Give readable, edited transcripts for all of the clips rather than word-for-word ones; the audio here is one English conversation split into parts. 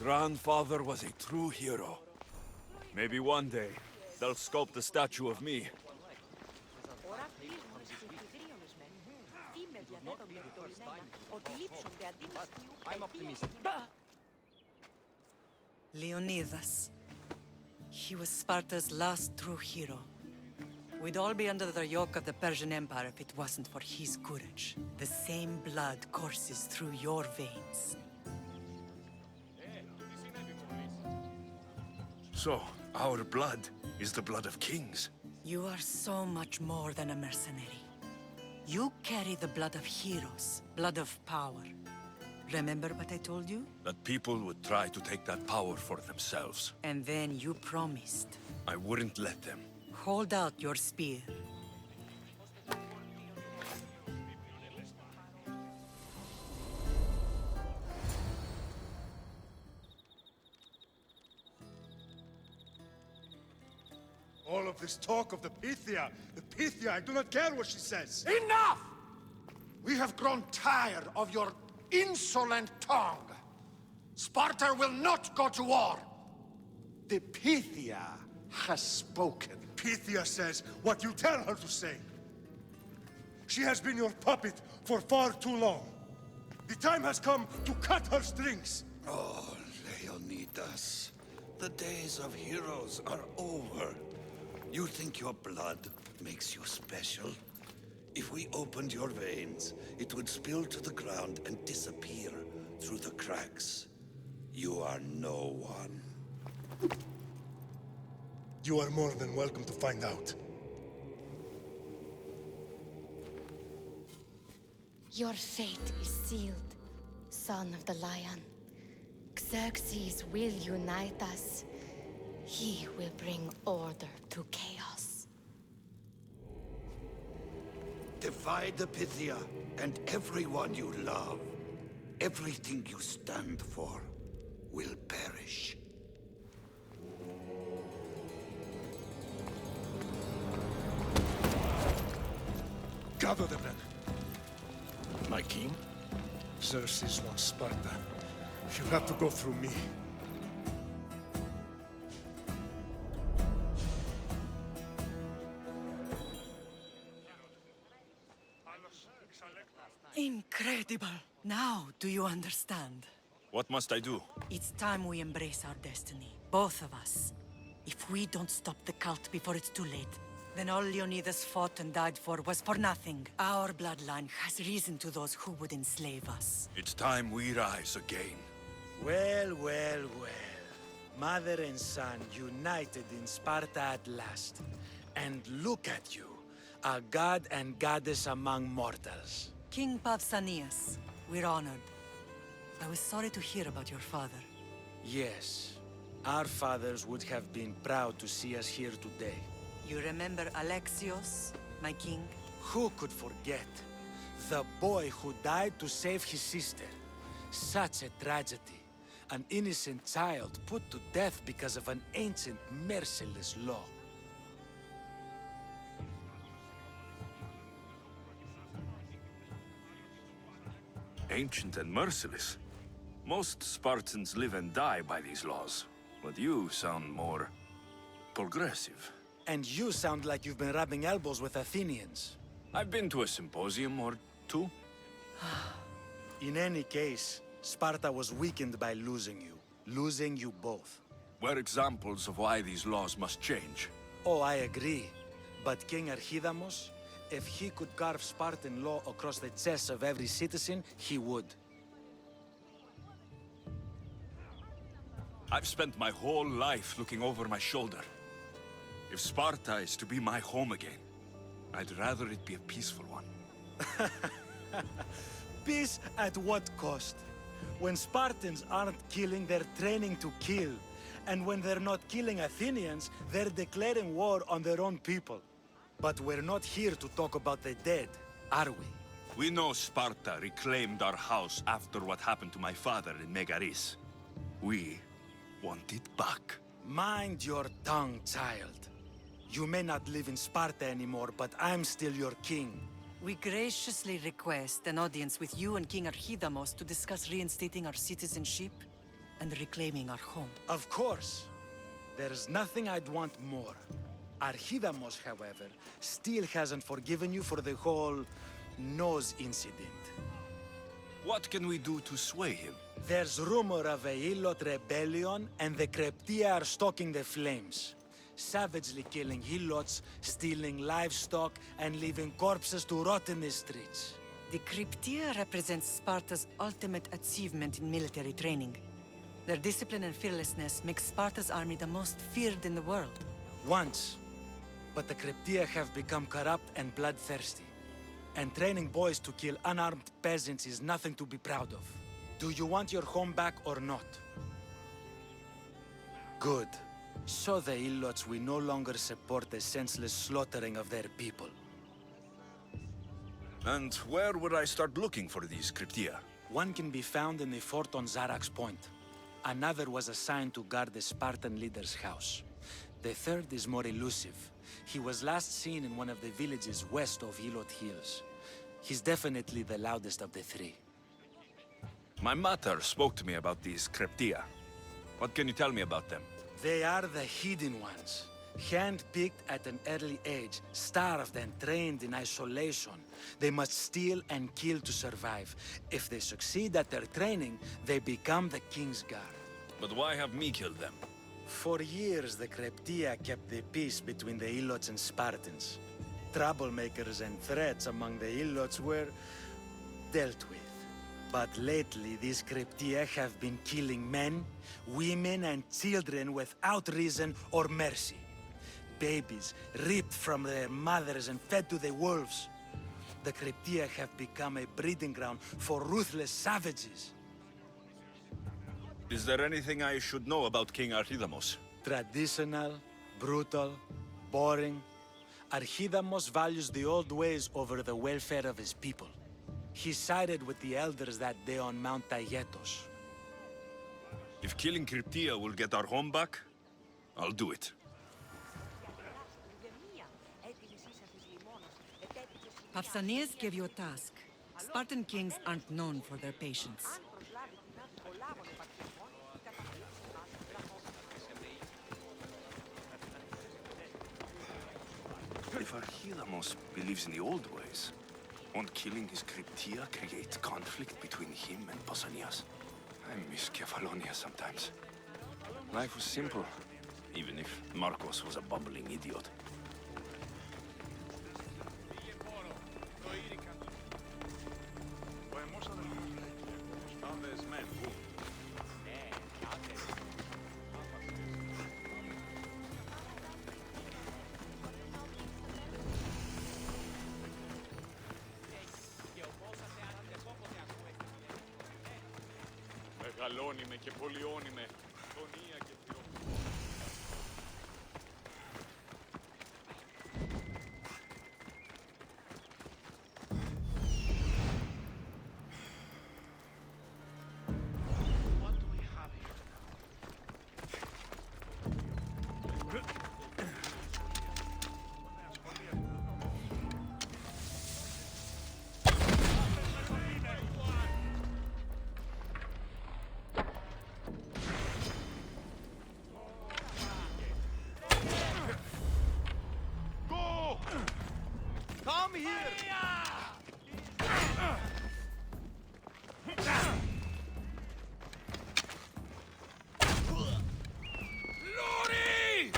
Grandfather was a true hero. Maybe one day, they'll sculpt a statue of me. I'm optimistic. Leonidas. He was Sparta's last true hero. We'd all be under the yoke of the Persian Empire if it wasn't for his courage. The same blood courses through your veins. So, our blood is the blood of kings. You are so much more than a mercenary. You carry the blood of heroes, blood of power. Remember what I told you? That people would try to take that power for themselves. And then you promised. I wouldn't let them. Hold out your spear. All of this talk of the Pythia, I do not care what she says. Enough! We have grown tired of your insolent tongue. Sparta will not go to war. The Pythia has spoken. Pythia says what you tell her to say. She has been your puppet for far too long. The time has come to cut her strings. Oh, Leonidas, the days of heroes are over. You think your blood makes you special? If we opened your veins, it would spill to the ground and disappear through the cracks. You are no one. You are more than welcome to find out. Your fate is sealed, son of the lion. Xerxes will unite us. He will bring order to chaos. Divide the Pythia and everyone you love. Everything you stand for will perish. Gather the men. My king? Xerxes wants Sparta. You have to go through me. Incredible! Now, do you understand? What must I do? It's time we embrace our destiny, both of us. If we don't stop the cult before it's too late, then all Leonidas fought and died for was for nothing. Our bloodline has risen to those who would enslave us. It's time we rise again. Well, well, well. Mother and son united in Sparta at last. And look at you, a god and goddess among mortals. King Pausanias, we're honored. I was sorry to hear about your father. Yes, our fathers would have been proud to see us here today. You remember Alexios, my king? Who could forget? The boy who died to save his sister. Such a tragedy. An innocent child put to death because of an ancient, merciless law. Ancient and merciless. Most Spartans live and die by these laws. But you sound more progressive. And you sound like you've been rubbing elbows with Athenians. I've been to a symposium or two. In any case, Sparta was weakened by losing you. Losing you both. We're examples of why these laws must change. Oh, I agree. But King Archidamos, if he could carve Spartan law across the chests of every citizen, he would. I've spent my whole life looking over my shoulder. If Sparta is to be my home again, I'd rather it be a peaceful one. Peace at what cost? When Spartans aren't killing, they're training to kill. And when they're not killing Athenians, they're declaring war on their own people. But we're not here to talk about the dead, are we? We know Sparta reclaimed our house after what happened to my father in Megaris. We want it back. Mind your tongue, child. You may not live in Sparta anymore, but I'm still your king. We graciously request an audience with you and King Archidamos to discuss reinstating our citizenship. and reclaiming our home. Of course. There's nothing I'd want more. Archidamos, however, still hasn't forgiven you for the whole nose incident. What can we do to sway him? There's rumor of a Hilot rebellion, and the Kreptia are stalking the flames. Savagely killing Hilots, stealing livestock, and leaving corpses to rot in the streets. The Cryptia represents Sparta's ultimate achievement in military training. Their discipline and fearlessness makes Sparta's army the most feared in the world. Once. But the Cryptia have become corrupt and bloodthirsty. And training boys to kill unarmed peasants is nothing to be proud of. Do you want your home back or not? Good. So the Ilots will no longer support the senseless slaughtering of their people. And where would I start looking for these Cryptia? One can be found in the fort on Zarak's Point. Another was assigned to guard the Spartan leader's house. The third is more elusive. He was last seen in one of the villages west of Hilot Hills. He's definitely the loudest of the three. My mater spoke to me about these Cryptia. What can you tell me about them? They are the hidden ones. Hand-picked at an early age, starved and trained in isolation. They must steal and kill to survive. If they succeed at their training, they become the King's Guard. But why have me killed them? For years, the Cryptia kept the peace between the Ilots and Spartans. Troublemakers and threats among the Ilots were dealt with. But lately, these Cryptia have been killing men, women, and children without reason or mercy. Babies ripped from their mothers and fed to the wolves. The Cryptia have become a breeding ground for ruthless savages. Is there anything I should know about King Archidamos? Traditional, brutal, boring. Archidamos values the old ways over the welfare of his people. He sided with the elders that day on Mount Taygetos. If killing Cryptia will get our home back, I'll do it. Pausanias gave you a task. Spartan kings aren't known for their patience. If Archidamos believes in the old ways, won't killing his Cryptia create conflict between him and Pausanias? I miss Kefalonia sometimes. Life was simple, even if Marcos was a bumbling idiot. Μεγαλώνει και πολιώνει με γωνία και θειό. What do we have here? Come here! Lori!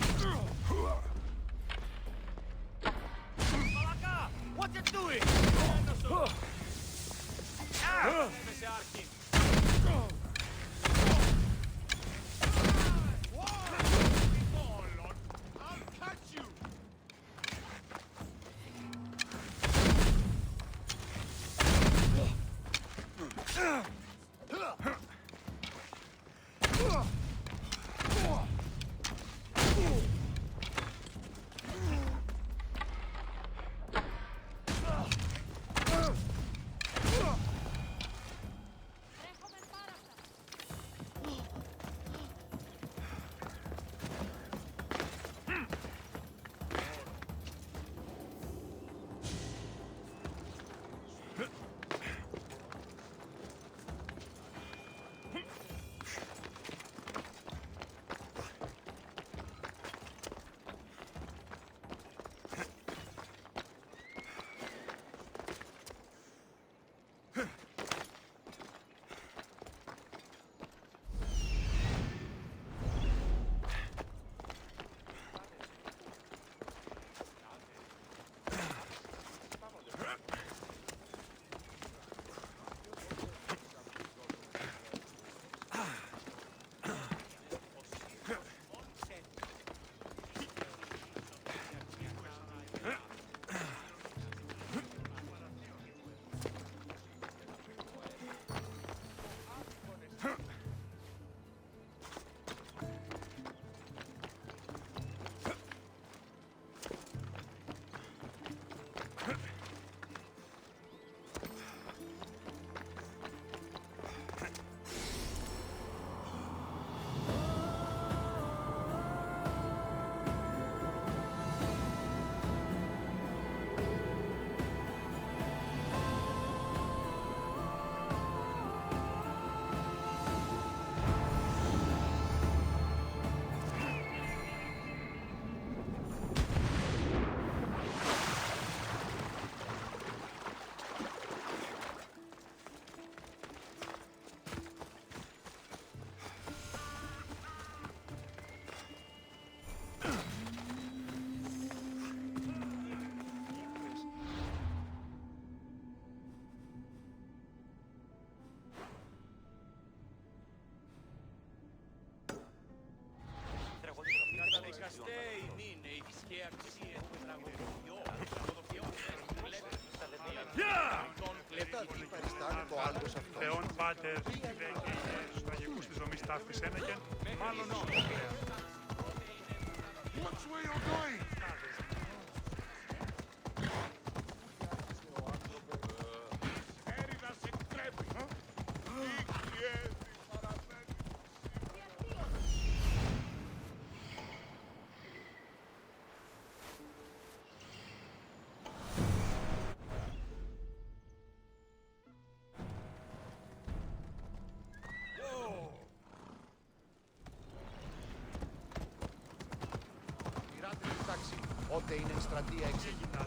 Malaka! What you doing? I'll catch you! Θεόν Πάτερ, δε και Ιησούς, τραγικούς της δομής ταύτης ένεκεν, μάλλον συνοπλέα. Watch where you're going! Πότε είναι εκστρατεία εξεγητά.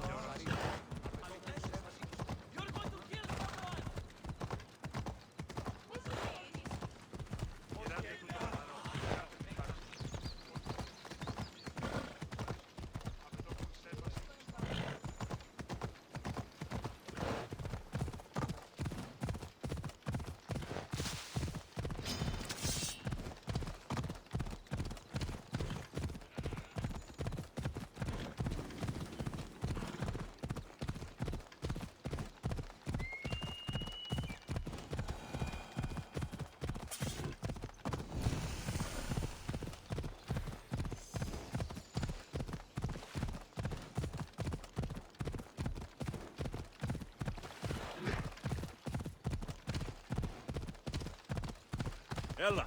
Έλα.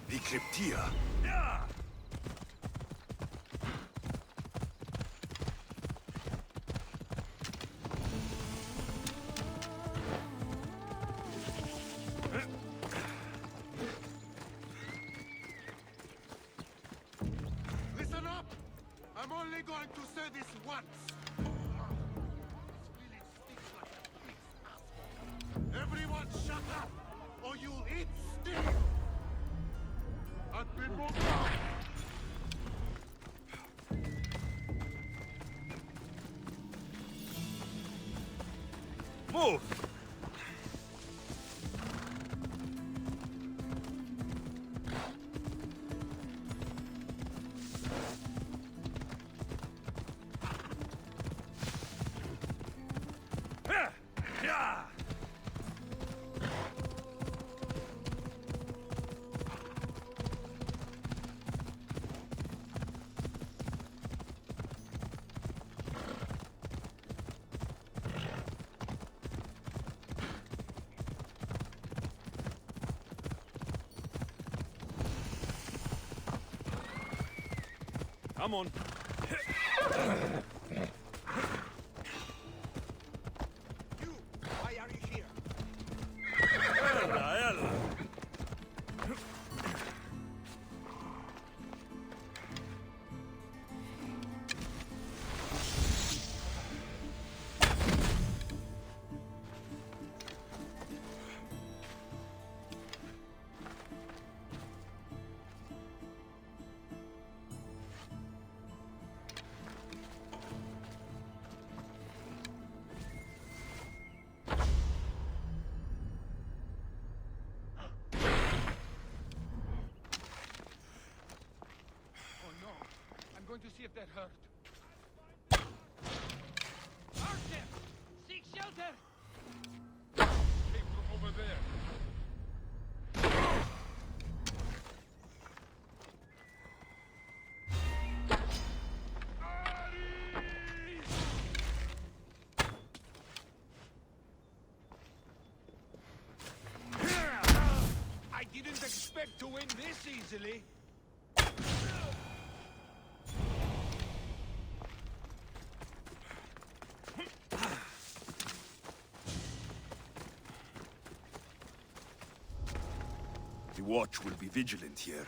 Die Kryptia. Ja. Listen up! I'm only going to say this once. Everyone shut up, or you'll eat steel! And people go! Move. Yeah. Come on. You, why are you here? Έλα, έλα. I'm going to see if that hurt. Archer! Seek shelter! Came from over there. I didn't expect to win this easily. The watch will be vigilant here.